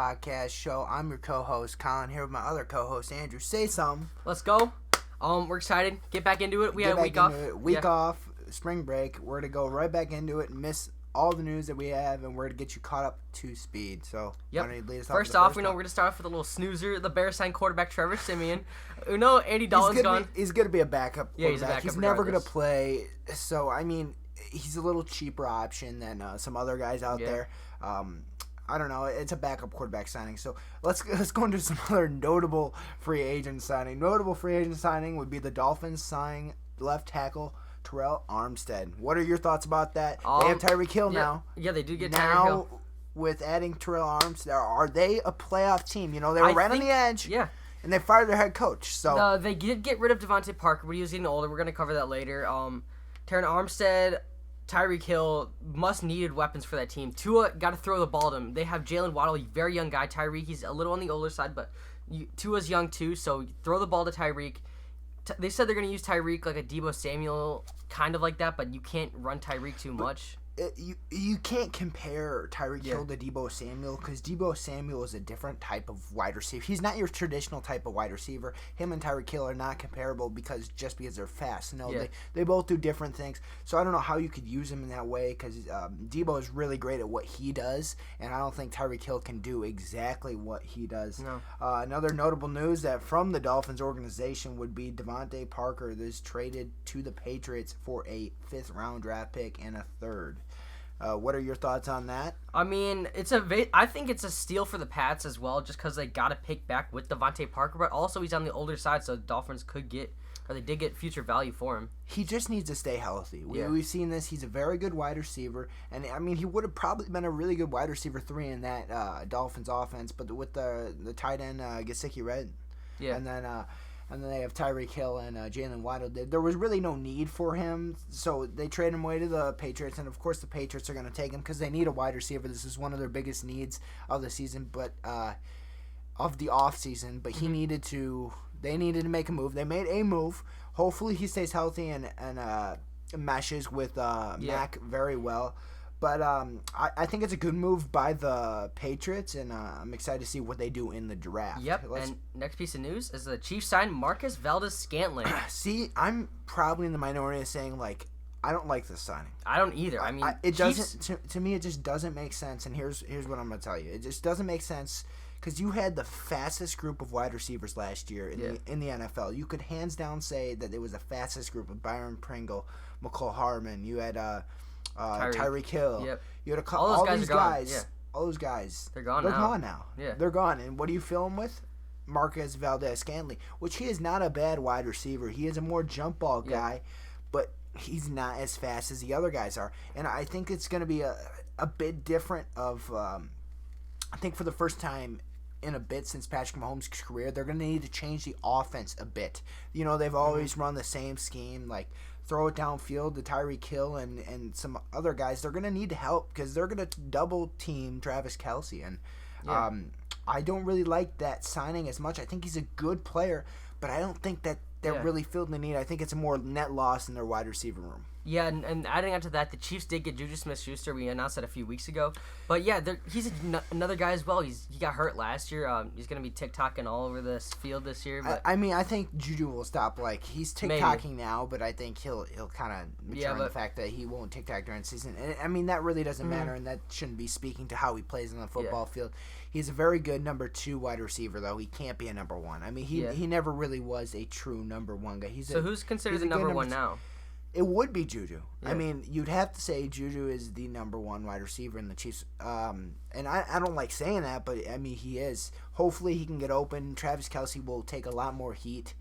podcast show. I'm your co-host, Colin, here with my other co-host, Andrew. Say something. Let's go. We're excited. Get back into it. We had a week off. Week off, spring break. We're going to go right back into it and miss all the news that we have, and we're going to get you caught up to speed. So, First off, we're going to start off with a little snoozer. The Bears signed quarterback Trevor Siemian. We know Andy Dalton's gone. He's going to be a backup. Yeah, he's a backup. He's never going to play. So, I mean, he's a little cheaper option than some other guys out there. I don't know. It's a backup quarterback signing. So let's go into some other notable free agent signing. Notable free agent signing would be the Dolphins signing left tackle Terrell Armstead. What are your thoughts about that? They have Tyreek Hill now. Yeah, they do get Tyreek Hill. Now, with adding Terrell Armstead, are they a playoff team? You know, they were on the edge. Yeah. And they fired their head coach. So they did get rid of Devontae Parker, but he was getting older. We're going to cover that later. Terrell Armstead, Tyreek Hill, must-needed weapons for that team. Tua got to throw the ball to him. They have Jalen Waddle, a very young guy. Tyreek, he's a little on the older side, but Tua's young too, so throw the ball to Tyreek. They said they're going to use Tyreek like a Deebo Samuel, kind of like that, but you can't run Tyreek too much. You can't compare Tyreek Hill to Deebo Samuel because Deebo Samuel is a different type of wide receiver. He's not your traditional type of wide receiver. Him and Tyreek Hill are not comparable because they're fast. No, they both do different things. So I don't know how you could use him in that way because Deebo is really great at what he does, and I don't think Tyreek Hill can do exactly what he does. No. Another notable news that from the Dolphins organization would be Devontae Parker that is traded to the Patriots for a 5th-round draft pick and a 3rd. What are your thoughts on that? I mean, I think it's a steal for the Pats as well, just because they got to pick back with Devontae Parker, but also he's on the older side, so the Dolphins they did get future value for him. He just needs to stay healthy. We've seen this. He's a very good wide receiver, and I mean, he would have probably been a really good wide receiver 3 in that Dolphins offense, but with the tight end Gesicki Red, and then they have Tyreek Hill and Jalen Waddle. There was really no need for him, so they trade him away to the Patriots. And, of course, the Patriots are going to take him because they need a wide receiver. This is one of their biggest needs of the season, but of the offseason. But they needed to make a move. They made a move. Hopefully he stays healthy and meshes with Mac very well. But I think it's a good move by the Patriots, and I'm excited to see what they do in the draft. Yep, and next piece of news is the Chiefs signed Marcus Valdes-Scantling. See, I'm probably in the minority of saying, I don't like this signing. I don't either. I mean, to me, it just doesn't make sense, and here's what I'm going to tell you. It just doesn't make sense because you had the fastest group of wide receivers last year in the NFL. You could hands down say that it was the fastest group of Byron Pringle, McCall Hardman. You had Tyreek Hill. Yep. You had all these guys. Yeah. All those guys. They're gone now. Yeah. They're gone. And what do you fill them with? Marquez Valdes-Scantling, which he is not a bad wide receiver. He is a more jump ball guy, but he's not as fast as the other guys are. And I think it's going to be a bit different of I think for the first time in a bit since Patrick Mahomes' career, they're going to need to change the offense a bit. You know, they've always run the same scheme, throw it downfield to Tyreek Hill and some other guys. They're going to need help because they're going to double team Travis Kelce. And I don't really like that signing as much. I think he's a good player, but I don't think that they're really filled the need. I think it's a more net loss in their wide receiver room. Yeah, and adding on to that, the Chiefs did get Juju Smith-Schuster. We announced that a few weeks ago. But yeah, he's another guy as well. He got hurt last year. He's going to be TikToking all over this field this year. But I think Juju will stop. He's TikToking now, but I think he'll kind of mature in the fact that he won't TikTok during the season. And I mean, that really doesn't matter, and that shouldn't be speaking to how he plays on the football field. He's a very good number 2 wide receiver, though. He can't be a number 1. I mean, he never really was a true number 1 guy. Who's considered the number 1 now? It would be Juju. Yeah. I mean, you'd have to say Juju is the number 1 wide receiver in the Chiefs. And I don't like saying that, but, I mean, he is. Hopefully he can get open. Travis Kelce will take a lot more heat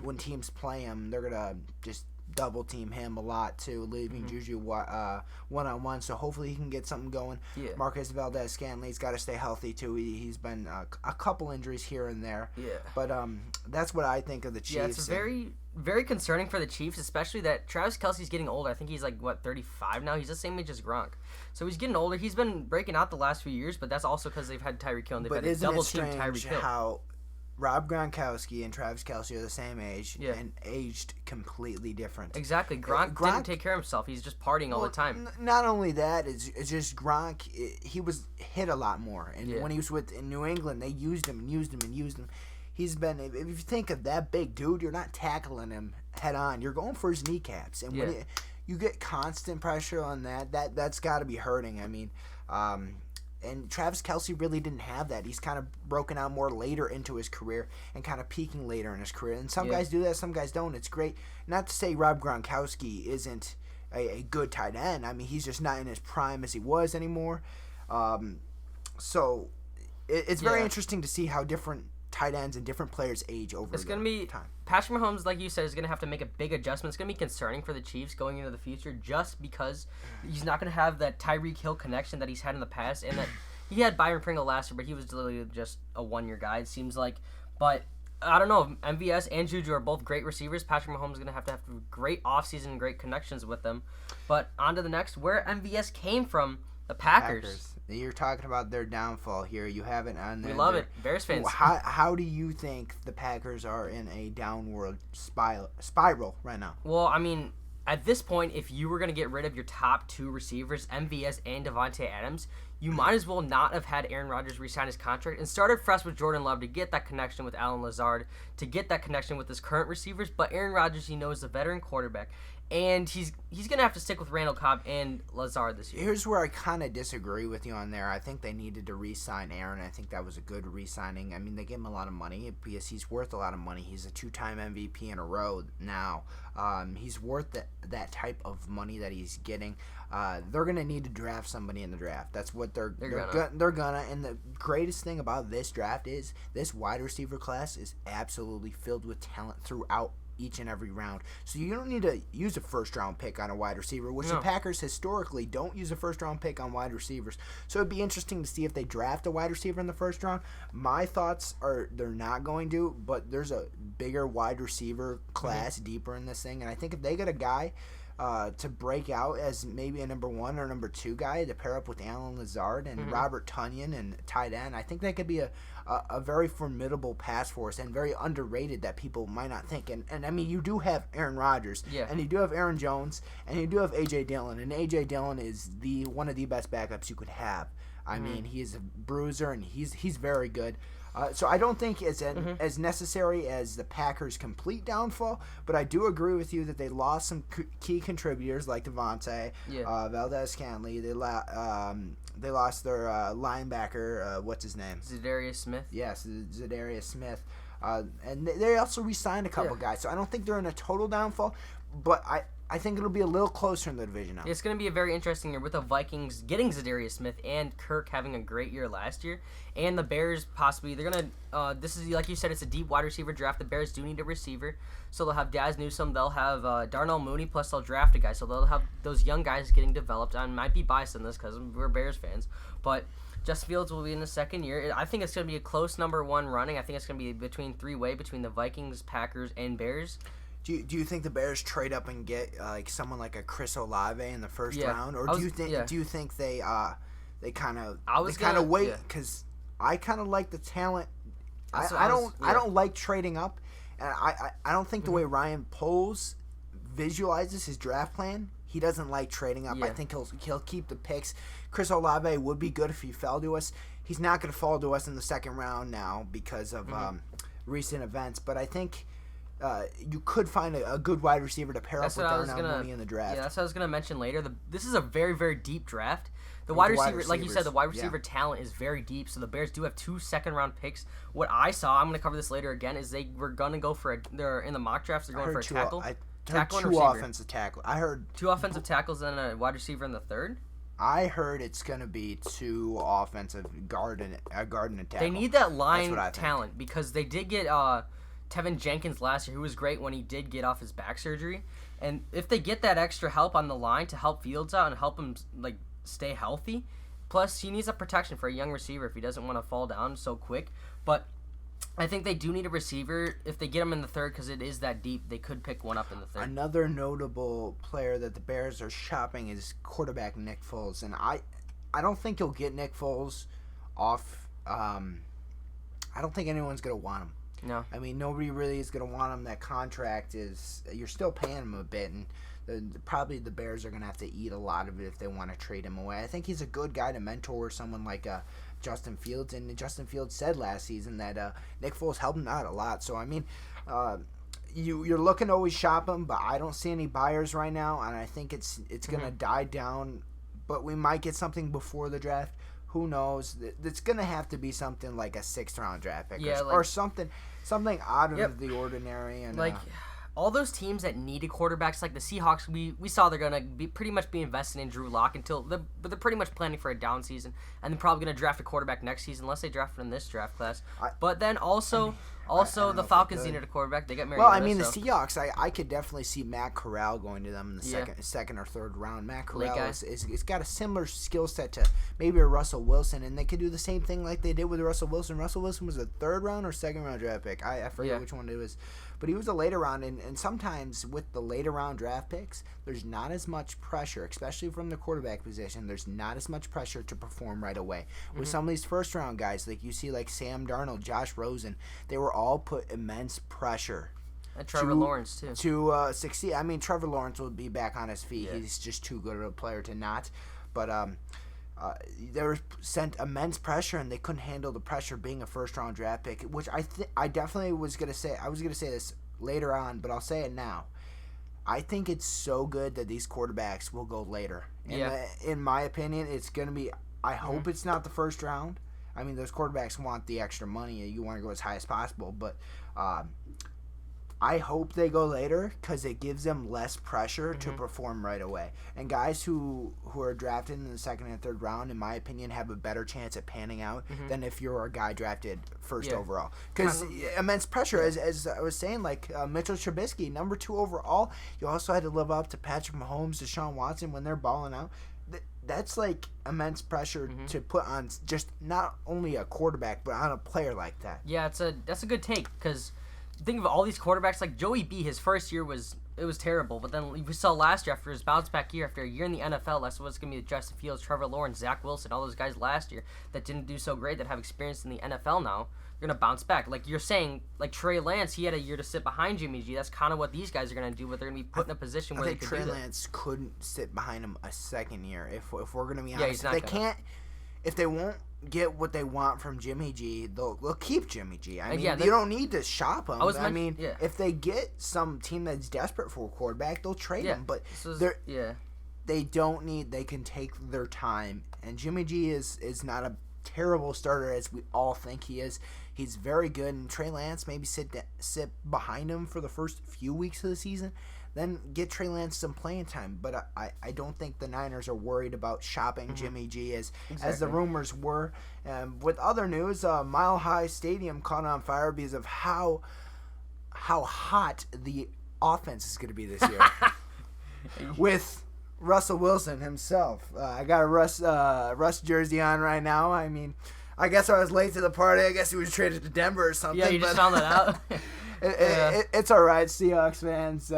when teams play him. They're going to just double team him a lot, too, leaving Juju one-on-one. So hopefully he can get something going. Yeah. Marcus Valdes-Scantling's got to stay healthy, too. He's been a couple injuries here and there. Yeah. But that's what I think of the Chiefs. Yeah, it's very concerning for the Chiefs, especially that Travis Kelce's getting older. I think he's 35 now. He's the same age as Gronk. So he's getting older. He's been breaking out the last few years, but that's also because they've had Tyreek Hill and they've had to double team Tyreek Hill. How Rob Gronkowski and Travis Kelce are the same age and aged completely different. Exactly. Gronk didn't take care of himself. He's just partying all the time. Not only that, it's just Gronk. He was hit a lot more, and when he was in New England, they used him and used him and used him. He's been. If you think of that big dude, you're not tackling him head on. You're going for his kneecaps, and when you get constant pressure on that's got to be hurting. I mean. And Travis Kelce really didn't have that. He's kind of broken out more later into his career and kind of peaking later in his career. And some guys do that, some guys don't. It's great. Not to say Rob Gronkowski isn't a good tight end. I mean, he's just not in his prime as he was anymore. So it's very interesting to see how different tight ends and different players age over time. Patrick Mahomes, like you said, is going to have to make a big adjustment. It's going to be concerning for the Chiefs going into the future just because he's not going to have that Tyreek Hill connection that he's had in the past. And that he had Byron Pringle last year, but he was literally just a one-year guy, it seems like. But I don't know. MVS and Juju are both great receivers. Patrick Mahomes is going to have great offseason and great connections with them. But on to the next, where MVS came from, the Packers. You're talking about their downfall here. You have it on there. We love it. Bears fans. How do you think the Packers are in a downward spiral right now? Well, I mean, at this point, if you were going to get rid of your top two receivers, MVS and Davante Adams, you might as well not have had Aaron Rodgers re-sign his contract and started fresh with Jordan Love to get that connection with Allen Lazard, to get that connection with his current receivers. But Aaron Rodgers, he knows, is a veteran quarterback. And he's going to have to stick with Randall Cobb and Lazard this year. Here's where I kind of disagree with you on there. I think they needed to re-sign Aaron. I think that was a good re-signing. I mean, they gave him a lot of money because he's worth a lot of money. He's a 2-time MVP in a row now. He's worth that type of money that he's getting. They're going to need to draft somebody in the draft. That's what they're gonna. And the greatest thing about this draft is this wide receiver class is absolutely filled with talent throughout each and every round. So you don't need to use a first-round pick on a wide receiver, which the Packers historically don't use a first-round pick on wide receivers. So it'd be interesting to see if they draft a wide receiver in the first round. My thoughts are they're not going to, but there's a bigger wide receiver class deeper in this thing, and I think if they get a guy to break out as maybe a number 1 or number 2 guy to pair up with Allen Lazard and Robert Tonyan and tight end, I think that could be a very formidable pass force and very underrated that people might not think. And I mean, you do have Aaron Rodgers, and you do have Aaron Jones, and you do have A.J. Dillon, and A.J. Dillon is one of the best backups you could have. I mean, he is a bruiser, and he's very good. So I don't think it's as necessary as the Packers' complete downfall, but I do agree with you that they lost some key contributors like Devontae, Valdez-Scantling. They lost their linebacker, what's his name? Zadarius Smith. Yes, Zadarius Smith. And they also re-signed a couple guys, so I don't think they're in a total downfall, but I think it'll be a little closer in the division now. It's going to be a very interesting year with the Vikings getting Zadarius Smith and Kirk having a great year last year. And the Bears possibly, they're going to, this is, like you said, it's a deep wide receiver draft. The Bears do need a receiver. So they'll have Daz Newsome, they'll have Darnell Mooney, plus they'll draft a guy. So they'll have those young guys getting developed. I might be biased in this because we're Bears fans. But Justin Fields will be in the second year. I think it's going to be a close number 1 running. I think it's going to be between three-way between the Vikings, Packers, and Bears. Do you think the Bears trade up and get someone like a Chris Olave in the first round, or do you think they kind of wait because I kind of like the talent. I don't like trading up, and I don't think the way Ryan Poles visualizes his draft plan, he doesn't like trading up. I think he'll keep the picks. Chris Olave would be good if he fell to us. He's not going to fall to us in the second round now because of recent events, but I think. You could find a good wide receiver to pair up with Darnell Mooney in the draft. Yeah, that's what I was going to mention later. This is a very, very deep draft. The wide receiver, like you said, the wide receiver talent is very deep, so the Bears do have 2 second-round picks. What I saw, I'm going to cover this later again, is they were going to go for they're in the mock drafts, they're going for a tackle. I heard 2 offensive tackles. I heard 2 offensive tackles and a wide receiver in the third. I heard it's going to be 2 offensive guard and a tackle. They need that line talent because they did get Tevin Jenkins last year, who was great when he did get off his back surgery. And if they get that extra help on the line to help Fields out and help him stay healthy, plus he needs a protection for a young receiver if he doesn't want to fall down so quick. But I think they do need a receiver. If they get him in the third, because it is that deep, they could pick one up in the third. Another notable player that the Bears are shopping is quarterback Nick Foles. And I don't think you'll get Nick Foles off. I don't think anyone's going to want him. No. I mean, nobody really is going to want him. That contract you're still paying him a bit, and probably the Bears are going to have to eat a lot of it if they want to trade him away. I think he's a good guy to mentor someone like Justin Fields, and Justin Fields said last season that Nick Foles helped him out a lot. So, I mean, you're looking to always shop him, but I don't see any buyers right now, and I think it's going to die down, but we might get something before the draft. Who knows? It's going to have to be something like a 6th-round draft pick or something out of the ordinary. And all those teams that needed quarterbacks, like the Seahawks, we saw they're going to be pretty much be investing in Drew Lock but they're pretty much planning for a down season, and they're probably going to draft a quarterback next season unless they draft him in this draft class. But then also the Falcons needed a quarterback. They got Mariota. Well, I mean, the Seahawks, I could definitely see Matt Corral going to them in the second or third round. Matt Corral is got a similar skill set to maybe a Russell Wilson, and they could do the same thing like they did with Russell Wilson. Russell Wilson was a 3rd round or 2nd round draft pick. I forget which one it was. But he was a later round, and sometimes with the later round draft picks, there's not as much pressure, especially from the quarterback position. There's not as much pressure to perform right away. With some of these first-round guys, like you see like Sam Darnold, Josh Rosen, they were all put immense pressure. And Trevor Lawrence, too. To succeed. I mean, Trevor Lawrence will be back on his feet. Yeah. He's just too good of a player to not. But they were sent immense pressure, and they couldn't handle the pressure being a first-round draft pick, which I definitely was going to say. I was going to say this later on, but I'll say it now. I think it's so good that these quarterbacks will go later. In my opinion, it's going to be – I hope it's not the first round. I mean, those quarterbacks want the extra money. You want to go as high as possible, but I hope they go later because it gives them less pressure to perform right away. And guys who are drafted in the 2nd and 3rd round, in my opinion, have a better chance at panning out than if you're a guy drafted 1st overall. Because immense pressure, as I was saying, like Mitchell Trubisky, number 2 overall. You also had to live up to Patrick Mahomes, Deshaun Watson when they're balling out. That's like immense pressure to put on just not only a quarterback, but on a player like that. Yeah, that's a good take because think of all these quarterbacks like Joey B. His first year was terrible, but then we saw last year after his bounce back year, after a year in the NFL, that's what's gonna be with Justin Fields, Trevor Lawrence, Zach Wilson, all those guys last year that didn't do so great that have experience in the NFL now. They're gonna bounce back. Like you're saying, like Trey Lance, he had a year to sit behind Jimmy G. That's kind of what these guys are gonna do, but they're gonna be put in a position where they could do that. I think Trey Lance couldn't sit behind him a second year. If we're gonna be honest, if they won't get what they want from Jimmy G, they'll keep Jimmy G. I mean, you don't need to shop him. If they get some team that's desperate for a quarterback, they'll trade him. But they don't need. They can take their time. And Jimmy G is not a terrible starter as we all think he is. He's very good. And Trey Lance maybe sit behind him for the first few weeks of the season. Then get Trey Lance some playing time. But I don't think the Niners are worried about shopping Jimmy G as the rumors were. With other news, Mile High Stadium caught on fire because of how hot the offense is going to be this year. With Russell Wilson himself. I got a Russ jersey on right now. I mean, I guess I was late to the party. I guess he was traded to Denver or something. Yeah, you just found that out. It's all right, Seahawks fans.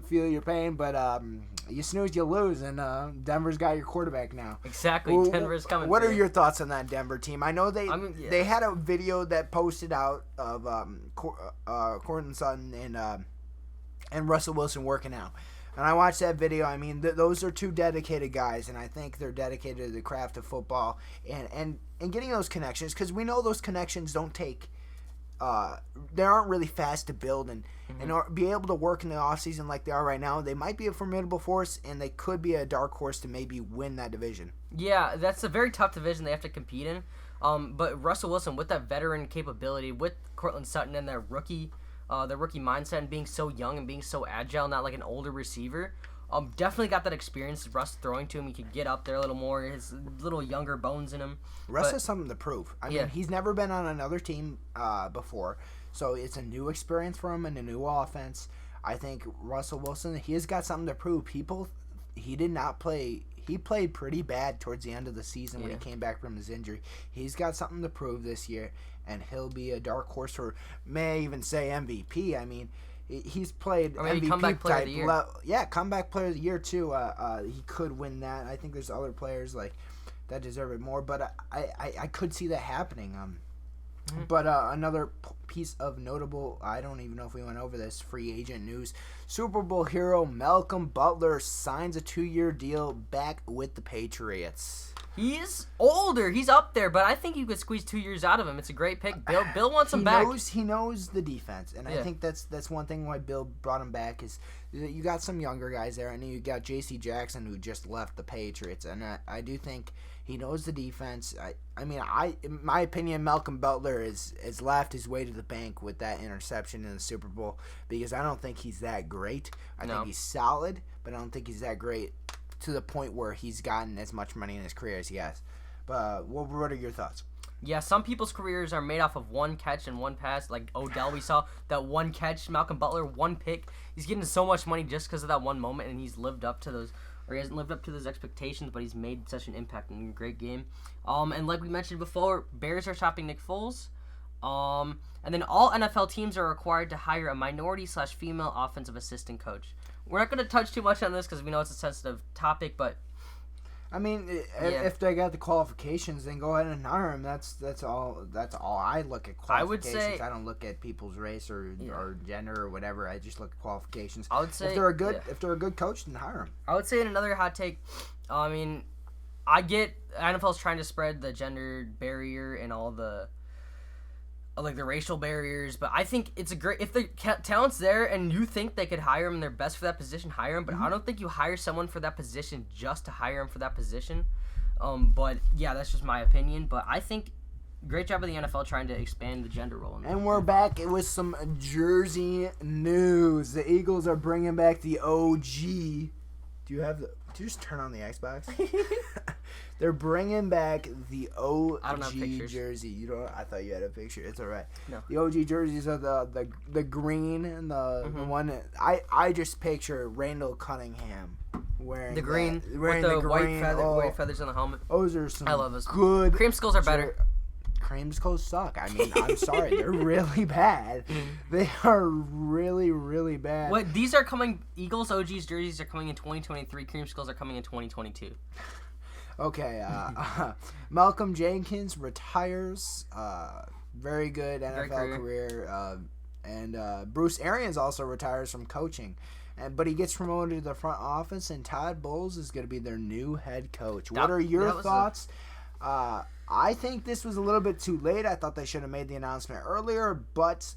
Feel your pain, but you snooze, you lose, and Denver's got your quarterback now. Exactly, Denver's coming. What are your thoughts on that Denver team? I know they had a video that posted out of Courtland Sutton and Russell Wilson working out. And I watched that video. I mean, those are two dedicated guys, and I think they're dedicated to the craft of football and getting those connections, because we know those connections don't take they aren't really fast to build, and be able to work in the offseason like they are right now. They might be a formidable force, and they could be a dark horse to maybe win that division. Yeah, that's a very tough division they have to compete in. But Russell Wilson, with that veteran capability, with Courtland Sutton and their rookie mindset and being so young and being so agile, not like an older receiver, definitely got that experience. Russ throwing to him, he could get up there a little more, his little younger bones in him. Russ has something to prove. I mean, he's never been on another team before, so it's a new experience for him and a new offense. I think Russell Wilson, he has got something to prove. He did not play. He played pretty bad towards the end of the season when he came back from his injury. He's got something to prove this year, and he'll be a dark horse for, may I even say, MVP. I mean, he's played MVP comeback player type. Of the year. Comeback player of the year too. He could win that. I think there's other players like that deserve it more, but I could see that happening. But another piece of notable, I don't even know if we went over this, free agent news. Super Bowl hero Malcolm Butler signs a 2-year deal back with the Patriots. He's older. He's up there, but I think you could squeeze 2 years out of him. It's a great pick. Bill wants him back. He knows the defense, and I think that's one thing why Bill brought him back is that you got some younger guys there, and you got J.C. Jackson who just left the Patriots, and I do think he knows the defense. I mean, in my opinion, Malcolm Butler is laughed his way to the bank with that interception in the Super Bowl because I don't think he's that great. I think he's solid, but I don't think he's that great to the point where he's gotten as much money in his career as he has. But what are your thoughts? Yeah, some people's careers are made off of one catch and one pass. Like Odell, we saw that one catch. Malcolm Butler, one pick. He's getting so much money just because of that one moment, and he's lived up to those, or he hasn't lived up to those expectations, but he's made such an impact in a great game. And like we mentioned before, Bears are shopping Nick Foles. And then all NFL teams are required to hire a minority/female offensive assistant coach. We're not going to touch too much on this because we know it's a sensitive topic, but I mean, if they got the qualifications, then go ahead and hire them. That's all. That's all I look at. Qualifications. I would say I don't look at people's race or gender or whatever. I just look at qualifications. I would say if they're a good coach, then hire them. I would say in another hot take, I mean, I get NFL's trying to spread the gender barrier and all the the racial barriers, but I think it's a great if the talent's there and you think they could hire him, they're best for that position, hire him. But I don't think you hire someone for that position just to hire him for that position. But yeah, that's just my opinion. But I think great job of the NFL trying to expand the gender role. And we're back with some jersey news. The Eagles are bringing back the OG. Do you just turn on the Xbox? They're bringing back the OG jersey. You don't? I thought you had a picture. It's all right. No. The OG jerseys are the green and the one. I just picture Randall Cunningham wearing the green with the white feathers on the helmet. Those are some. I love those. Good. Creamskulls are better. Creamskulls suck. I mean, I'm sorry. They're really bad. They are really, really bad. What? These are coming. Eagles OG's jerseys are coming in 2023. Creamskulls are coming in 2022. Okay. Malcolm Jenkins retires. Very good NFL career. And Bruce Arians also retires from coaching. But he gets promoted to the front office, and Todd Bowles is going to be their new head coach. What are your thoughts? I think this was a little bit too late. I thought they should have made the announcement earlier, but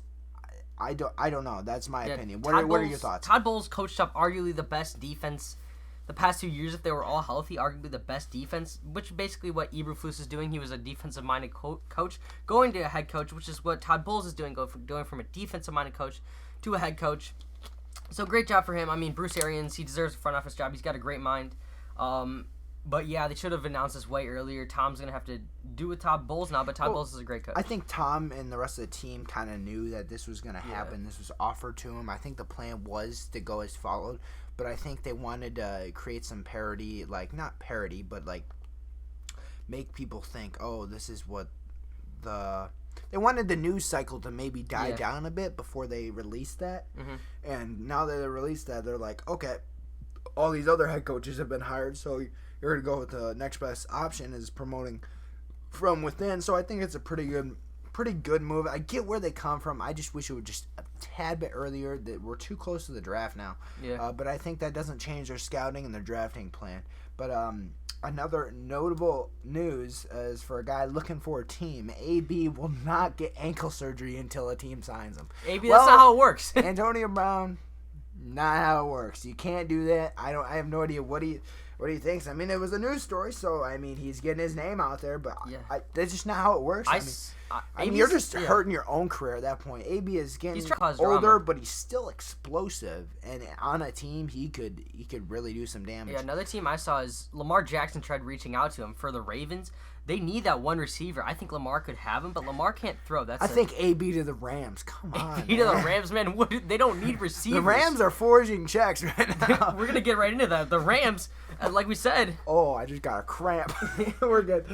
I don't know. That's my opinion. What are your thoughts? Todd Bowles coached up arguably the best defense the past 2 years. If they were all healthy, arguably the best defense, which is basically what Eberflus is doing. He was a defensive-minded coach going to a head coach, which is what Todd Bowles is doing, going from a defensive-minded coach to a head coach. So great job for him. I mean, Bruce Arians, he deserves a front office job. He's got a great mind. But yeah, they should have announced this way earlier. Tom's going to have to do with Todd Bowles now, but Todd Bowles is a great coach. I think Tom and the rest of the team kind of knew that this was going to happen. This was offered to him. I think the plan was to go as followed, but I think they wanted to create some parody, not parody, but make people think, oh, this is what they wanted the news cycle to maybe die down a bit before they released that. Mm-hmm. And now that they released that, they're like, okay, all these other head coaches have been hired, so you're going to go with the next best option is promoting from within. So I think it's a pretty good move. I get where they come from. I just wish it would just a tad bit earlier. That we're too close to the draft now. Yeah. But I think that doesn't change their scouting and their drafting plan. But another notable news is for a guy looking for a team. AB will not get ankle surgery until a team signs him. AB, that's not how it works. Antonio Brown, not how it works. You can't do that. I have no idea what he thinks. I mean, it was a news story, so I mean, he's getting his name out there, but that's just not how it works. I mean, you're just hurting your own career at that point. AB is getting older, but he's still explosive, and on a team, he could really do some damage. Yeah, another team I saw is Lamar Jackson tried reaching out to him for the Ravens. They need that one receiver. I think Lamar could have him, but Lamar can't throw. I think AB to the Rams. Come on, AB to the Rams, man. They don't need receivers. The Rams are forging checks right now. We're gonna get right into that. The Rams, like we said. Oh, I just got a cramp. We're good.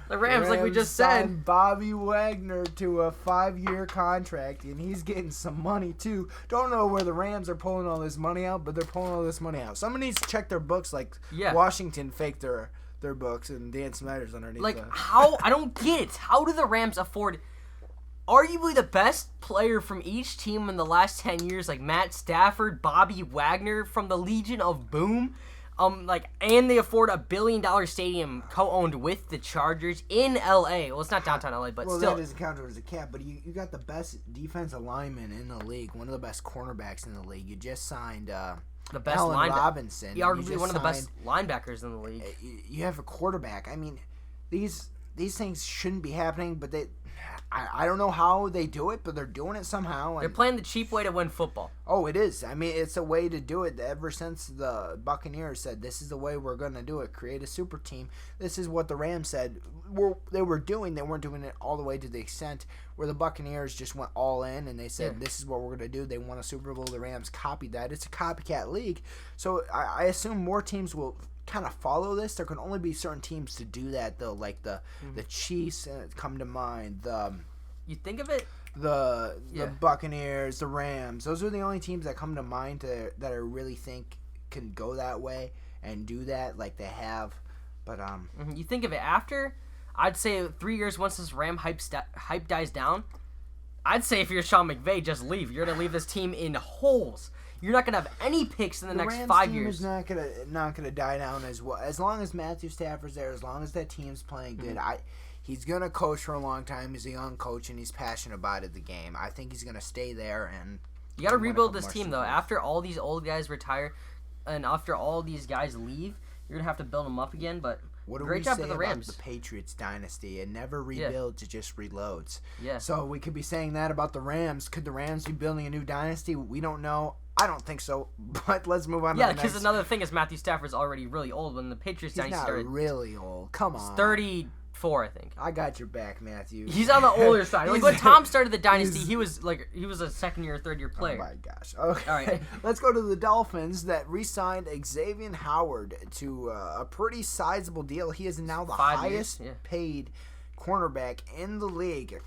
The Rams, like we just said, Bobby Wagner to a 5-year contract, and he's getting some money too. Don't know where the Rams are pulling all this money out, but they're pulling all this money out. Somebody needs to check their books, like Washington faked their books, and Dan Snyder's underneath. How? I don't get it. How do the Rams afford arguably the best player from each team in the last 10 years, like Matt Stafford, Bobby Wagner from the Legion of Boom. And they afford $1 billion stadium co-owned with the Chargers in LA. Well, it's not downtown LA, but still. Well, that doesn't count towards the cap, but you got the best defensive lineman in the league, one of the best cornerbacks in the league. You just signed the best Allen Robinson. Arguably one of the best linebackers in the league. You have a quarterback. I mean, these things shouldn't be happening, but I don't know how they do it, but they're doing it somehow. They're playing the cheap way to win football. Oh, it is. I mean, it's a way to do it. Ever since the Buccaneers said, this is the way we're going to do it, create a super team. This is what the Rams said they were doing. They weren't doing it all the way to the extent where the Buccaneers just went all in and they said, this is what we're going to do. They won a Super Bowl. The Rams copied that. It's a copycat league. So I assume more teams will kind of follow this. There can only be certain teams to do that, though, like the Chiefs come to mind. You think of it? The Buccaneers, the Rams. Those are the only teams that come to mind that I really think can go that way and do that like they have. But you think of it after, I'd say 3 years once this Ram hype dies down, I'd say if you're Sean McVay, just leave. You're gonna leave this team in holes. You're not gonna have any picks in the next Rams 5 team years. Is not gonna die down as well. As long as Matthew Stafford's there, as long as that team's playing good, he's gonna coach for a long time. He's a young coach and he's passionate about the game. I think he's gonna stay there and. You gotta rebuild this team though. After all these old guys retire, and after all these guys leave, you're gonna have to build them up again. But what do great we job say for the Rams. About the Patriots dynasty? It never rebuilds; it just reloads. Yeah. So we could be saying that about the Rams. Could the Rams be building a new dynasty? We don't know. I don't think so, but let's move on. Yeah, because another thing is Matthew Stafford's already really old when the Patriots dynasty started. He's not really old. Come on. He's 34, I think. I got your back, Matthew. He's on the older side. Like when Tom started the dynasty, he was a second year, third year player. Oh my gosh. Okay. All right. Let's go to the Dolphins that re-signed Xavier Howard to a pretty sizable deal. He is now the highest paid cornerback in the league.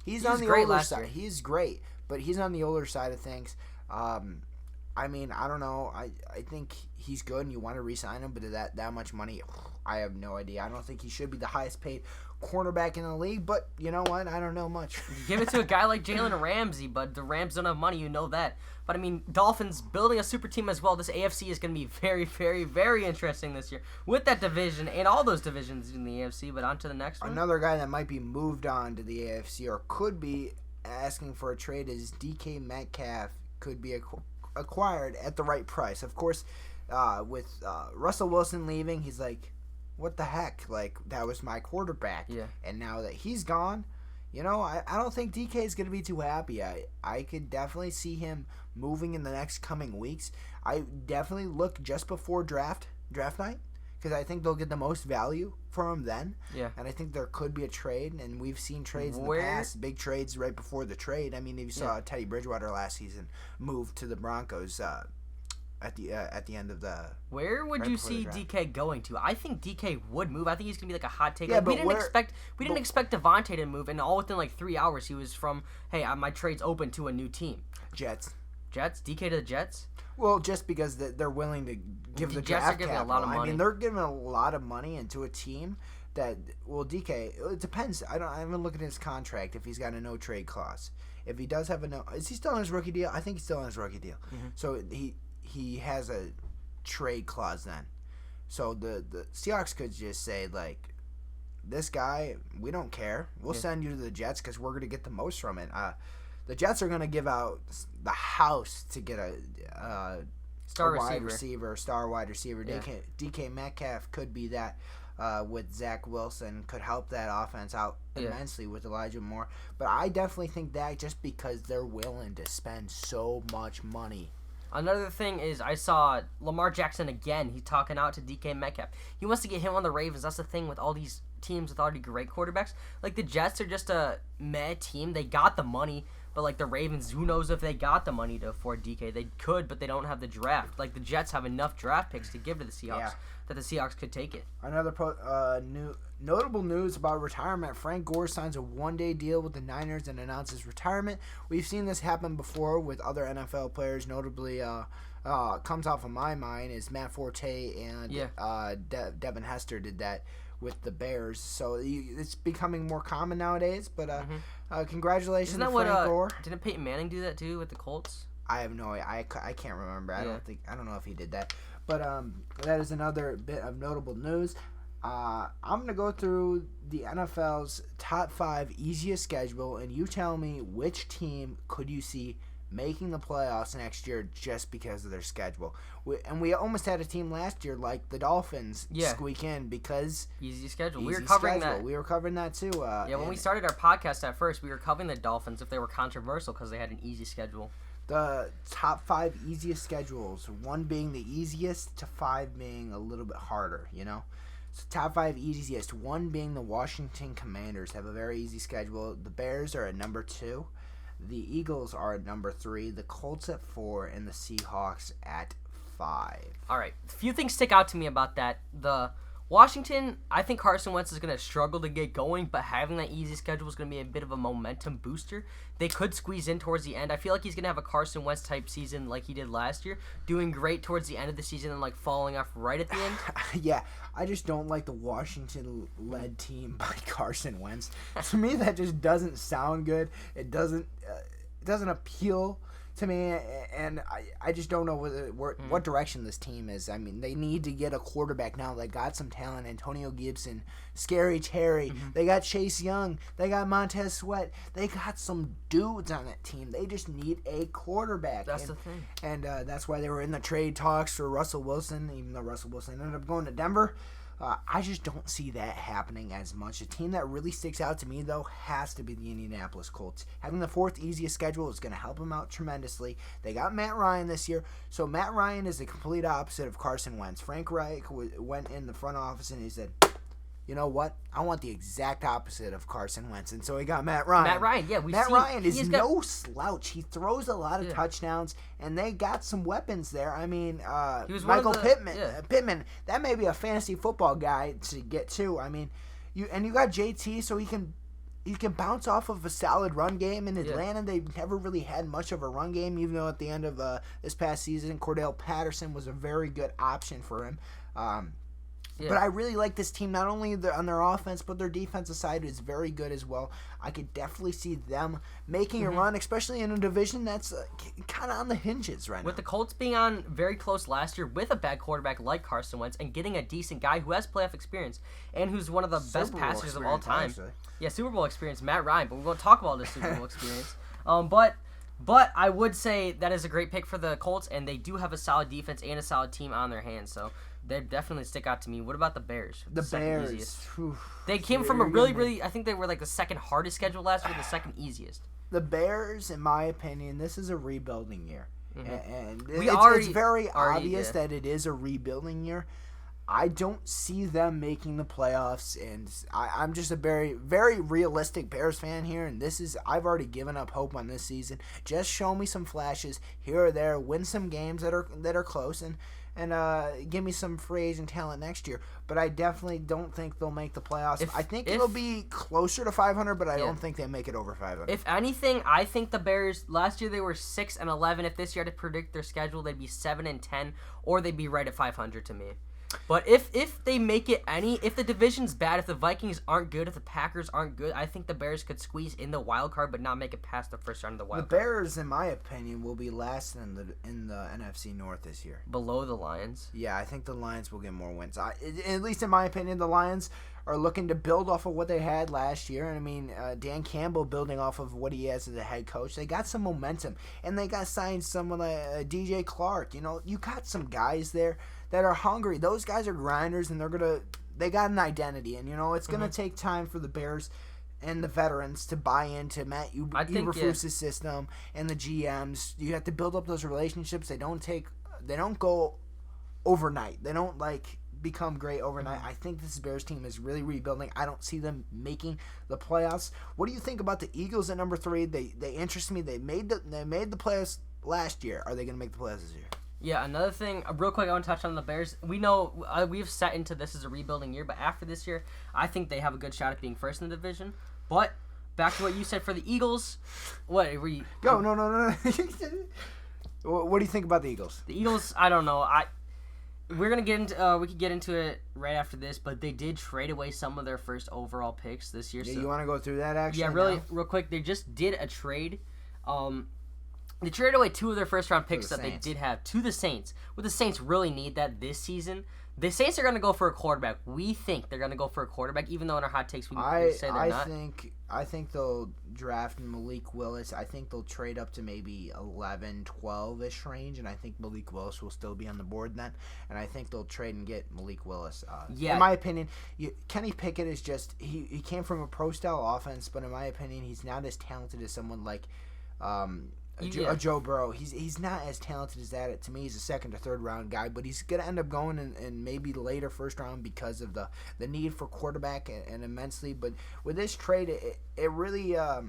He's on the older side. He's great, but he's on the older side of things. I mean, I don't know. I think he's good, and you want to re-sign him, but that much money, I have no idea. I don't think he should be the highest paid cornerback in the league, but you know what? I don't know much. Give it to a guy like Jalen Ramsey, but the Rams don't have money, you know that. But, I mean, Dolphins building a super team as well. This AFC is going to be very, very, very interesting this year with that division and all those divisions in the AFC, but on to the next one. Another guy that might be moved on to the AFC or could be asking for a trade is DK Metcalf. Could be acquired at the right price. Of course, with Russell Wilson leaving, he's like, what the heck? Like, that was my quarterback. Yeah. And now that he's gone, I don't think DK is going to be too happy. I could definitely see him moving in the next coming weeks. I definitely look just before draft night, because I think they'll get the most value for him then. Yeah. And I think there could be a trade, and we've seen trades in the past, big trades right before the trade. I mean, you saw Teddy Bridgewater last season move to the Broncos at the end of the. Where would you see DK going to? I think DK would move. I think he's gonna be like a hot take. Yeah, like, we didn't expect Devontae to move, and all within like 3 hours he was from, hey, my trade's open to a new team. Jets, DK to the Jets. Well, just because they're willing to give the Jets draft are giving capital. a lot of money. I mean, they're giving a lot of money into a team that. Well, DK, it depends. I haven't looked at his contract if he's got a no trade clause. If he does have a no, is he still on his rookie deal? I think he's still on his rookie deal. Mm-hmm. So he has a trade clause then. So the Seahawks could just say, like, this guy, we don't care. We'll send you to the Jets because we're going to get the most from it. The Jets are going to give out the house to get a star wide receiver. Yeah. DK Metcalf could be that with Zach Wilson, could help that offense out immensely with Elijah Moore. But I definitely think that just because they're willing to spend so much money. Another thing is I saw Lamar Jackson again. He's talking out to DK Metcalf. He wants to get him on the Ravens. That's the thing with all these teams with already great quarterbacks. Like the Jets are just a meh team. They got the money, but like the Ravens, who knows if they got the money to afford DK? They could, but they don't have the draft. Like the Jets have enough draft picks to give to the Seahawks that the Seahawks could take it. Another notable news about retirement. Frank Gore signs a one-day deal with the Niners and announces retirement. We've seen this happen before with other NFL players. Notably, comes off of my mind is Matt Forte and Devin Hester did that with the Bears. So it's becoming more common nowadays. But congratulations Isn't that to Frank Gore. Didn't Peyton Manning do that too with the Colts? I have no idea. I can't remember. I don't know if he did that. But that is another bit of notable news. I'm going to go through the NFL's top 5 easiest schedule, and you tell me which team could you see making the playoffs next year just because of their schedule. We almost had a team last year like the Dolphins squeak in because easy schedule. We were covering that. We were covering that too. When we started our podcast at first, we were covering the Dolphins if they were controversial because they had an easy schedule. The top 5 easiest schedules, 1 being the easiest to 5 being a little bit harder, So top 5 easiest, 1 being the Washington Commanders have a very easy schedule. The Bears are at number 2. The Eagles are at number 3. The Colts at 4. And the Seahawks at 5. All right. A few things stick out to me about that. The Washington, I think Carson Wentz is going to struggle to get going, but having that easy schedule is going to be a bit of a momentum booster. They could squeeze in towards the end. I feel like he's going to have a Carson Wentz type season like he did last year, doing great towards the end of the season and falling off right at the end. Yeah, I just don't like the Washington-led team by Carson Wentz. To me, that just doesn't sound good. It doesn't appeal to me, and I just don't know what direction this team is. I mean, they need to get a quarterback now. They got some talent. Antonio Gibson, Scary Terry. They got Chase Young. They got Montez Sweat. They got some dudes on that team. They just need a quarterback. That's the thing. And that's why they were in the trade talks for Russell Wilson, even though Russell Wilson ended up going to Denver. I just don't see that happening as much. A team that really sticks out to me, though, has to be the Indianapolis Colts. Having the 4th easiest schedule is going to help them out tremendously. They got Matt Ryan this year, so Matt Ryan is the complete opposite of Carson Wentz. Frank Reich went in the front office and he said, you know what? I want the exact opposite of Carson Wentz. And so he got Matt Ryan. Matt Ryan, yeah. Matt Ryan is no slouch. He throws a lot of touchdowns, and they got some weapons there. I mean, Michael Pittman. Pittman, that may be a fantasy football guy to get to. I mean, you got JT, so he can bounce off of a solid run game. In Atlanta, they've never really had much of a run game, even though at the end of this past season, Cordell Patterson was a very good option for him. But I really like this team, not only on their offense, but their defensive side is very good as well. I could definitely see them making a run, especially in a division that's kind of on the hinges right now. With the Colts being on very close last year with a bad quarterback like Carson Wentz and getting a decent guy who has playoff experience and who's one of the best passers of all time. Actually. Yeah, Super Bowl experience, Matt Ryan, but we won't talk about this Super Bowl experience. But I would say that is a great pick for the Colts, and they do have a solid defense and a solid team on their hands, so they definitely stick out to me. What about the Bears? The Bears. They came from a really, I think they were the second hardest schedule last year, the second easiest. The Bears, in my opinion, this is a rebuilding year. And it's very obvious that it is a rebuilding year. I don't see them making the playoffs, and I'm just a very, very realistic Bears fan here, and I've already given up hope on this season. Just show me some flashes here or there, win some games that are close, and give me some free agent talent next year. But I definitely don't think they'll make the playoffs. I think it'll be closer to 500, but I don't think they make it over 500. If anything, I think the Bears, last year they were 6-11. If this year to predict their schedule, they'd be 7-10, or they'd be right at 500 to me. But if they make it if the division's bad, if the Vikings aren't good, if the Packers aren't good, I think the Bears could squeeze in the wild card but not make it past the first round of the wild card. The Bears, in my opinion, will be last in the NFC North this year. Below the Lions? Yeah, I think the Lions will get more wins. At least in my opinion, the Lions are looking to build off of what they had last year. And I mean, Dan Campbell building off of what he has as a head coach. They got some momentum, and they got signed someone like DJ Clark. You got some guys there that are hungry. Those guys are grinders, and they got an identity. And it's gonna take time for the Bears and the veterans to buy into Matt Eberflus's system and the GMs. You have to build up those relationships. They don't go overnight. They don't become great overnight. I think this Bears team is really rebuilding. I don't see them making the playoffs. What do you think about the Eagles at number 3? They interest me. They made the playoffs last year. Are they going to make the playoffs this year? Yeah, another thing, real quick, I want to touch on the Bears. We know we've set into this as a rebuilding year, but after this year, I think they have a good shot at being first in the division. But back to what you said for the Eagles. What were you? Go, no. What do you think about the Eagles? The Eagles, I don't know. we're gonna get into we could get into it right after this, but they did trade away some of their first overall picks this year. Yeah, so you want to go through that actually? yeah, really real quick. They just did a trade. They traded away 2 of their first round picks that they did have to the Saints. Would the Saints really need that this season? The Saints are going to go for a quarterback. We think they're going to go for a quarterback, even though in our hot takes we say they're not. I think they'll draft Malik Willis. I think they'll trade up to maybe 11, 12-ish range, and I think Malik Willis will still be on the board then. And I think they'll trade and get Malik Willis. In my opinion, Kenny Pickett is just he came from a pro-style offense, but in my opinion, he's not as talented as someone like Joe Burrow. He's not as talented as that. To me, he's a second or third round guy, but he's gonna end up going in maybe later first round because of the need for quarterback and immensely. But with this trade, it really it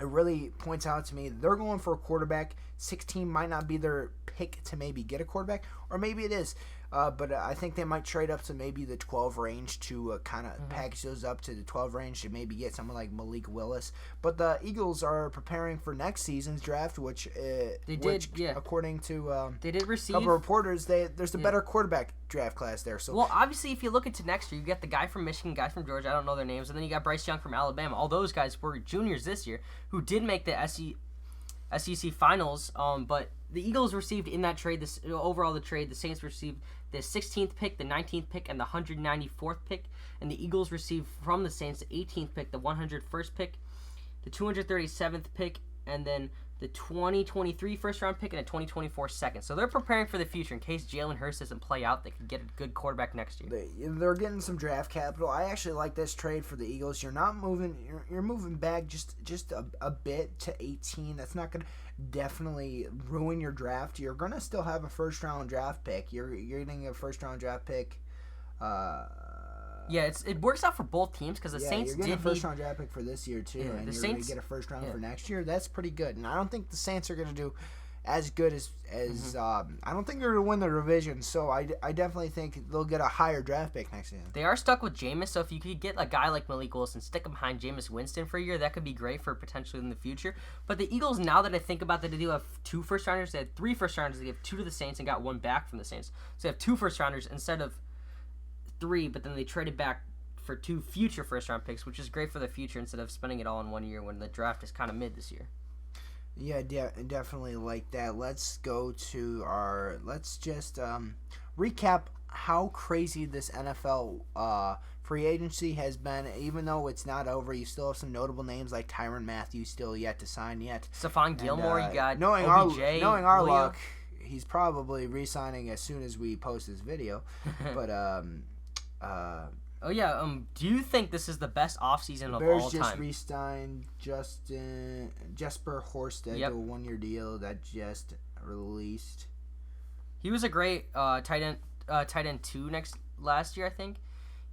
really points out to me they're going for a quarterback. 16 might not be their pick to maybe get a quarterback, or maybe it is. But I think they might trade up to maybe the 12 range to kind of package those up to the 12 range to maybe get someone like Malik Willis. But the Eagles are preparing for next season's draft, which according to they did receive a couple reporters, there's a better quarterback draft class there. So obviously, if you look into next year, you get the guy from Michigan, guy from Georgia. I don't know their names, and then you got Bryce Young from Alabama. All those guys were juniors this year who did make the SEC finals. But the Eagles received in that trade, the Saints received the 16th pick, the 19th pick, and the 194th pick. And the Eagles received from the Saints the 18th pick, the 101st pick, the 237th pick, and then the 2023 first-round pick and a 2024 second. So they're preparing for the future. In case Jalen Hurts doesn't play out, they could get a good quarterback next year. They're getting some draft capital. I actually like this trade for the Eagles. You're not moving. You're moving back just a bit to 18. That's not going to definitely ruin your draft. You're going to still have a first-round draft pick. You're getting a first-round draft pick. Yeah, it works out for both teams because the Saints you're getting a first-round draft pick for this year, too, and the you're Saints, going to get a first-round for next year. That's pretty good. And I don't think the Saints are going to do as good as I don't think they're going to win the division, so I definitely think they'll get a higher draft pick next season. They are stuck with Jameis, so if you could get a guy like Malik Willis and stick him behind Jameis Winston for a year, that could be great for potentially in the future. But the Eagles, now that I think about that, they do have 2 first-rounders. They had 3 first-rounders. They gave 2 to the Saints and got 1 back from the Saints. So they have 2 first-rounders instead of 3, but then they traded back for 2 future first-round picks, which is great for the future instead of spending it all in 1 year when the draft is kind of mid this year. Yeah, definitely like that. Let's go to let's just recap how crazy this NFL free agency has been. Even though it's not over, you still have some notable names like Tyrann Mathieu still yet to sign yet. Stephon Gilmore, you got knowing OBJ, our luck, he's probably re-signing as soon as we post this video. But do you think this is the best offseason of all time? Bears just re-signed Jesper Horsted to a 1-year deal that just released. He was a great tight end 2 last year, I think.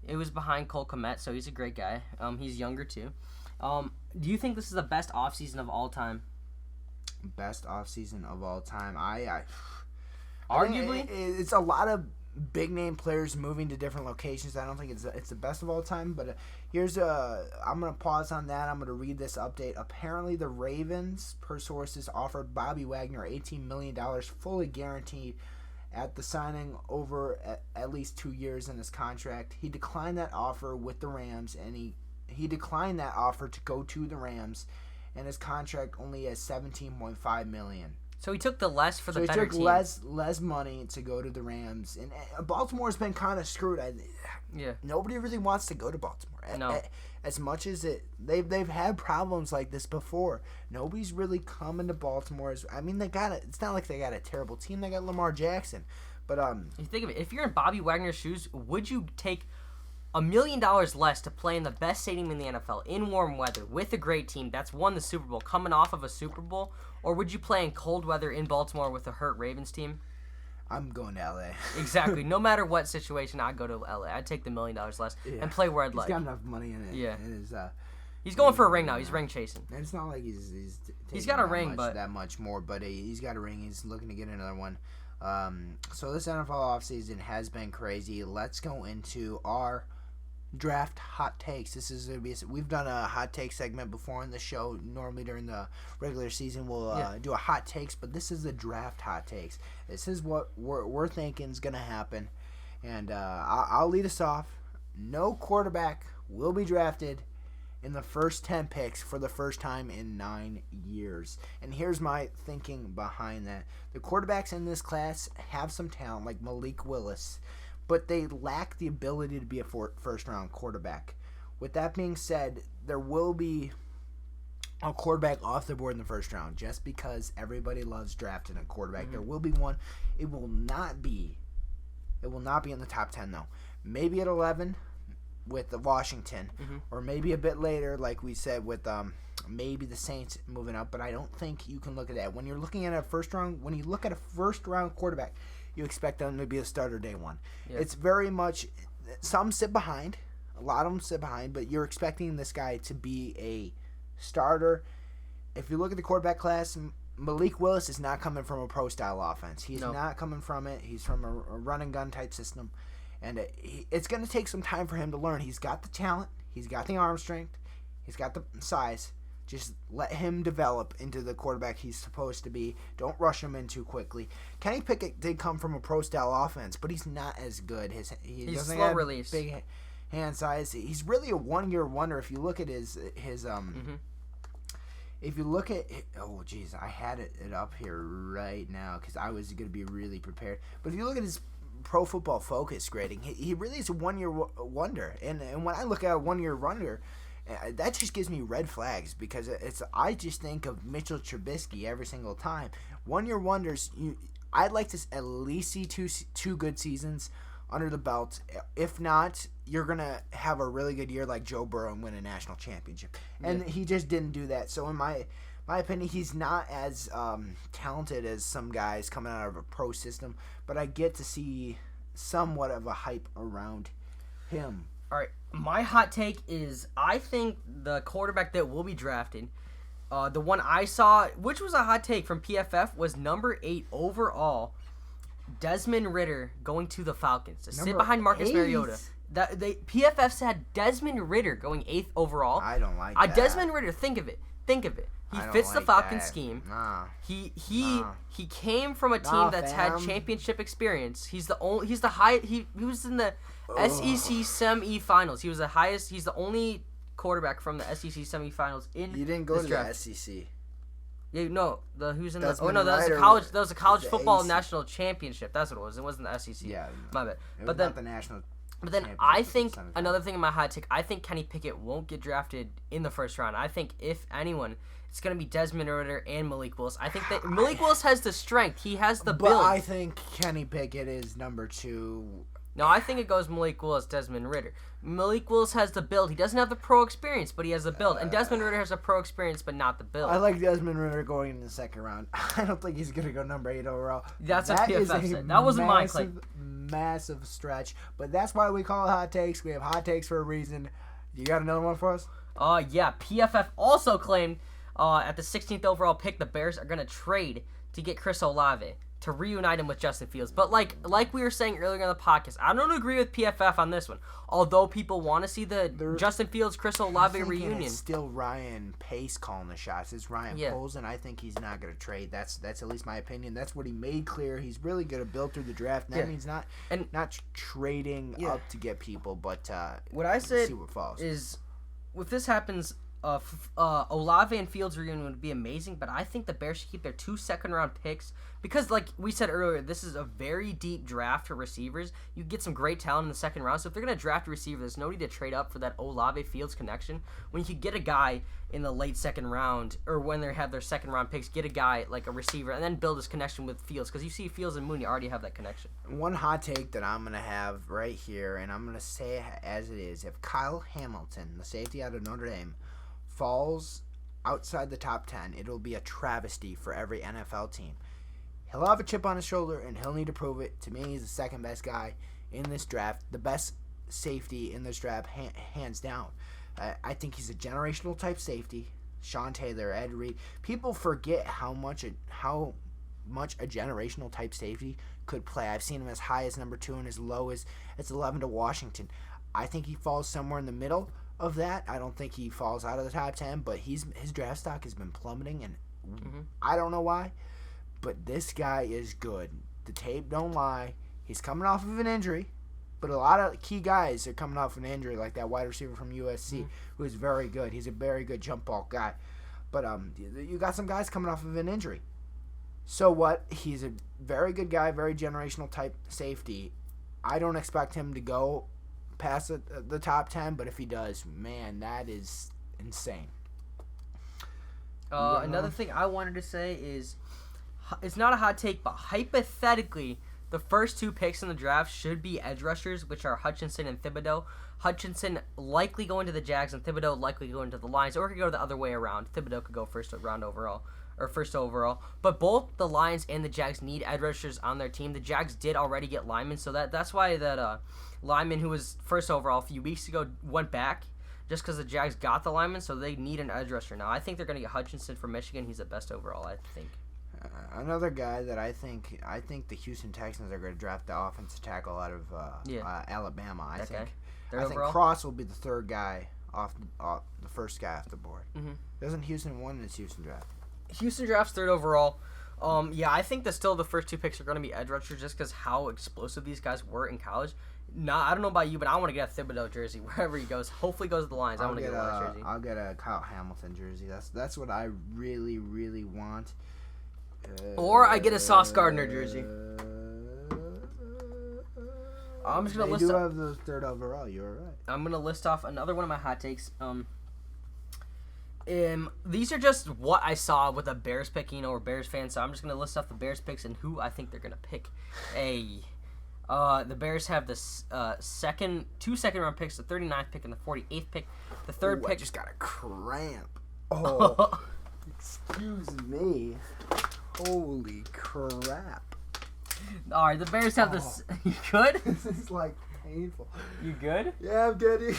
It was behind Cole Kmet, so he's a great guy. He's younger too. Do you think this is the best offseason of all time? Best offseason of all time. I arguably it's a lot of big name players moving to different locations. I don't think it's the best of all time, but I'm gonna pause on that. I'm gonna read this update. Apparently, the Ravens, per sources, offered Bobby Wagner $18 million, fully guaranteed, at the signing over at least 2 years in his contract. He declined that offer with the Rams, and he declined that offer to go to the Rams, and his contract only has $17.5 million. So he took the less for the better team. So he took less money to go to the Rams. And Baltimore's been kind of screwed. Nobody really wants to go to Baltimore. No. As much as they've had problems like this before, nobody's really coming to Baltimore. It's not like they got a terrible team. They got Lamar Jackson. But you think of it. If you're in Bobby Wagner's shoes, would you take $1 million less to play in the best stadium in the NFL in warm weather with a great team that's won the Super Bowl, coming off of a Super Bowl, or would you play in cold weather in Baltimore with a hurt Ravens team? I'm going to LA. Exactly. No matter what situation, I'd go to LA. I'd take the $1 million less and play where I'd like. He's got enough money in it. Yeah. He's going for a ring now. He's ring chasing. And it's not like he's got a ring, but that much more. But he's got a ring. He's looking to get another one. So this NFL offseason has been crazy. Let's go into our draft hot takes. This is gonna be. We've done a hot take segment before on the show. Normally during the regular season, we'll do a hot takes, but this is the draft hot takes. This is what we're thinking is gonna happen, and I'll lead us off. No quarterback will be drafted in the first 10 picks for the first time in 9 years. And here's my thinking behind that. The quarterbacks in this class have some talent, like Malik Willis, but they lack the ability to be a first-round quarterback. With that being said, there will be a quarterback off the board in the first round just because everybody loves drafting a quarterback. Mm-hmm. There will be one. It will not be in the top 10, though. Maybe at 11 with the Washington, or maybe a bit later, like we said, with maybe the Saints moving up. But I don't think you can look at that. When you're looking at when you look at a first-round quarterback, you expect them to be a starter day one. Yep. It's very much, some sit behind, a lot of them sit behind, but you're expecting this guy to be a starter. If you look at the quarterback class, Malik Willis is not coming from a pro-style offense. He's not coming from it. He's from a run-and-gun type system. And it's going to take some time for him to learn. He's got the talent. He's got the arm strength. He's got the size. Just let him develop into the quarterback he's supposed to be. Don't rush him in too quickly. Kenny Pickett did come from a pro-style offense, but he's not as good. He's doesn't slow have release. Big hand size. He's really a one-year wonder. If you look at his if you look at, oh geez, I had it up here right now because I was going to be really prepared. But if you look at his Pro Football Focus grading, he really is a one-year wonder. And when I look at a one-year wonder, that just gives me red flags because I just think of Mitchell Trubisky every single time. One-year wonders, I'd like to at least see two good seasons under the belt. If not, you're going to have a really good year like Joe Burrow and win a national championship. And he just didn't do that. So in my opinion, he's not as talented as some guys coming out of a pro system, but I get to see somewhat of a hype around him. All right, my hot take is I think the quarterback that will be drafted, the one I saw, which was a hot take from PFF, was number 8 overall, Desmond Ridder going to the Falcons to sit behind Marcus Mariota. PFF said Desmond Ridder going 8th overall. I don't like that. Desmond Ridder, think of it. He fits the Falcons scheme. Nah. He came from a team that's had championship experience. He was in the SEC semifinals. He was the highest. He's the only quarterback from the SEC semifinals in. You didn't go to draft. The SEC. Yeah, no. Who's in Desmond the? Oh no, that was a college football national championship. That's what it was. It wasn't the SEC. Yeah, my bad. But then the national. But then I think another thing in my hot take, I think Kenny Pickett won't get drafted in the first round. I think if anyone, it's going to be Desmond Ridder and Malik Willis. I think that Malik Willis has the strength. He has the build. But I think Kenny Pickett is number 2. No, I think it goes Malik Willis, Desmond Ridder. Malik Willis has the build. He doesn't have the pro experience, but he has the build. And Desmond Ridder has the pro experience, but not the build. I like Desmond Ridder going in the second round. I don't think he's going to go number 8 overall. That's what PFF said. That wasn't mine, Clay. Massive stretch. But that's why we call it hot takes. We have hot takes for a reason. You got another one for us? Yeah. PFF also claimed at the 16th overall pick, the Bears are going to trade to get Chris Olave to reunite him with Justin Fields. But like we were saying earlier in the podcast, I don't agree with PFF on this one. Although people want to see the Justin Fields Chris Olave reunion. It's still Ryan Pace calling the shots. It's Ryan Poles, and I think he's not going to trade. That's at least my opinion. That's what he made clear. He's really going to build through the draft. And that means not trading up to get people, but what I said see what falls. Is if this happens, Olave and Fields reunion would be amazing, but I think the Bears should keep their 2 second-round picks because, like we said earlier, this is a very deep draft for receivers. You get some great talent in the second round, so if they're going to draft a receiver, there's no need to trade up for that Olave-Fields connection. When you could get a guy in the late second round, or when they have their second-round picks, get a guy like a receiver, and then build his connection with Fields, because you see Fields and Mooney already have that connection. One hot take that I'm going to have right here, and I'm going to say it as it is, if Kyle Hamilton, the safety out of Notre Dame, falls outside the top 10, it'll be a travesty for every NFL team. He'll have a chip on his shoulder, and he'll need to prove it. To me, he's the second best guy in this draft, the best safety in this draft, hands down. I think he's a generational type safety. Sean Taylor, Ed Reed. People forget how much a generational type safety could play. I've seen him as high as number 2 and as low as 11 to Washington. I think he falls somewhere in the middle of that. I don't think he falls out of the top 10, but his draft stock has been plummeting, and I don't know why, but this guy is good. The tape don't lie. He's coming off of an injury, but a lot of key guys are coming off an injury, like that wide receiver from USC, who is very good. He's a very good jump ball guy. But you got some guys coming off of an injury. So what? He's a very good guy, very generational type safety. I don't expect him to go past the top 10, but if he does, man, that is insane. Another thing I wanted to say is, it's not a hot take, but hypothetically, the first 2 picks in the draft should be edge rushers, which are Hutchinson and Thibodeau. Hutchinson likely going to the Jags, and Thibodeau likely going to the Lions, or it could go the other way around. Thibodeau could go first overall. But both the Lions and the Jags need edge rushers on their team. The Jags did already get linemen, so that's why that lineman who was first overall a few weeks ago went back, just because the Jags got the lineman, so they need an edge rusher now. I think they're going to get Hutchinson from Michigan. He's the best overall, I think. Another guy that I think the Houston Texans are going to draft the offensive tackle out of Alabama. I think Cross will be the third guy off the first guy off the board. Mm-hmm. Doesn't Houston win in its Houston draft? Houston drafts third overall. I think that still the first 2 picks are going to be edge rushers just because how explosive these guys were in college. I don't know about you, but I want to get a Thibodeau jersey wherever he goes. Hopefully, he goes to the Lions. I want to get a Lions jersey. I'll get a Kyle Hamilton jersey. That's what I really, really want. Or I get a Sauce Gardner jersey. I'm just gonna list. They do have the third overall. You're right. I'm gonna list off another one of my hot takes. These are just what I saw with a Bears pick, or Bears fans. So I'm just gonna list off the Bears picks and who I think they're gonna pick. The Bears have the 2 second-round picks, the 39th pick and the 48th pick. The third pick. I just got a cramp. Oh, excuse me. Holy crap. All right, the Bears have this. You good? This is like painful. You good? Yeah, I'm good.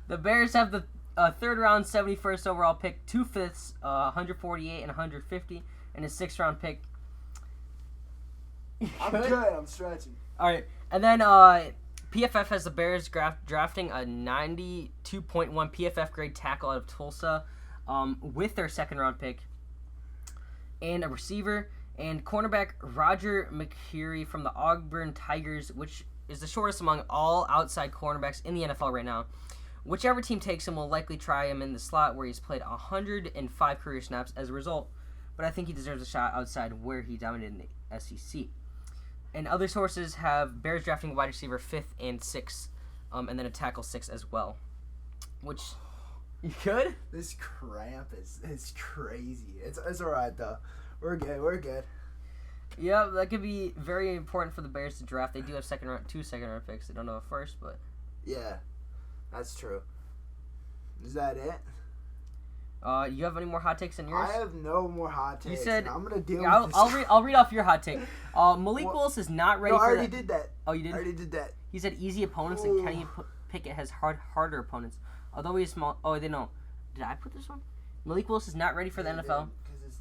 The Bears have the 3rd round, 71st overall pick, 2 fifths, 148 and 150, and a 6th round pick. I'm good. I'm stretching. All right, and then PFF has the Bears drafting a 92.1 PFF grade tackle out of Tulsa. With their 2nd round pick, and a receiver, and cornerback Roger McCreary from the Auburn Tigers, which is the shortest among all outside cornerbacks in the NFL right now. Whichever team takes him will likely try him in the slot, where he's played 105 career snaps as a result, but I think he deserves a shot outside where he dominated in the SEC. And other sources have Bears drafting wide receiver 5th and 6th, and then a tackle 6 as well. Which... You good? This cramp is crazy. It's all right though. We're good. Yeah, that could be very important for the Bears to draft. They do have 2 second round picks. They don't have a first, but yeah, that's true. Is that it? You have any more hot takes in yours? I have no more hot takes. You said I'm gonna deal with this. I'll read off your hot take. Malik Willis is not ready. No, I for already did that. Oh, you did? I already did that. He said easy opponents, and Kenny Pickett has harder opponents. Although he's small. Oh, they know. Did I put this one? Malik Willis is not ready for the NFL. Because it's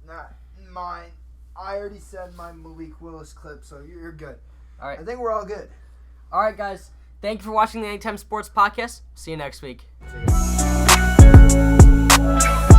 not mine. I already said my Malik Willis clip, so you're good. All right. I think we're all good. All right, guys. Thank you for watching the Anytime Sports Podcast. See you next week. See you.